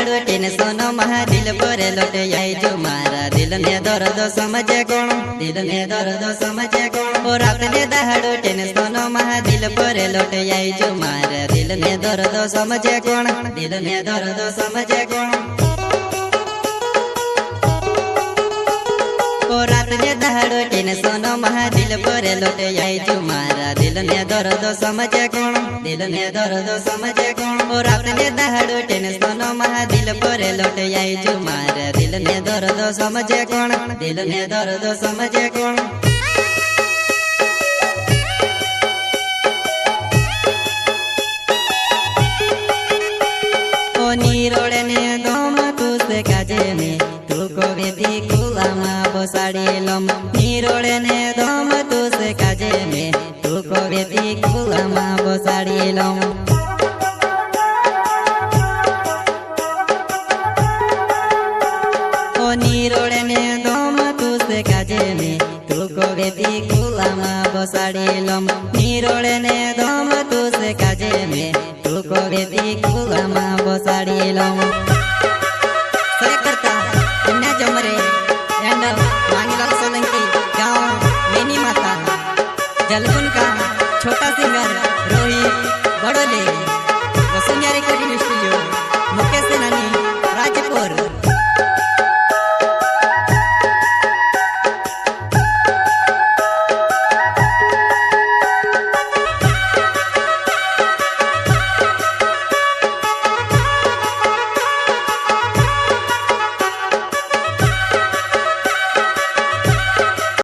दहाड़ो tension महा दिल पर लौटे आई जो मारा दिल ने दर्द समझे कौन, दिल ने दर्द समझे कौन। ओ रात ने दहाड़ो टेंशन महा दिल पर लौटे आई जो मारा दिल ने दर्द समझे कौन, दिल ने दर्द समझे कौन। ओ रात ने दहाड़ो टेंशन महा दिल पर लौटे आई जो मारा दिल ने दर्द समझे कौन, दिल ने दर्द समझे कौन। ओ रात ने दहाड़ो टेंशन महा दिल पर लौटे आई जो मारा दिल ने दर्द समझे कौन, दिल ने दर्द समझे कौन। ओ नीरोड़े ने दम तुसे काजे में तू को वेदी कुलामा बसाड़ी लम, नीरोड़े ने दम तुसे काजे में तू को वेदी कुलामा बसाड़ी लम। ओ नीरोड़े ने दम तुसे काजे में तू को वेदी कुलामा बसाड़ी लम, नीरोड़े ने दम तुसे काजे में तू को वेदी कुलामा बसाड़ी लम। सरे करता इन्ना जमरे यांडव मांगीलाल सोलंकी गाँव मेनी माता जलगुन का छोटा singer Rohit Badole Vasundhara recording studio.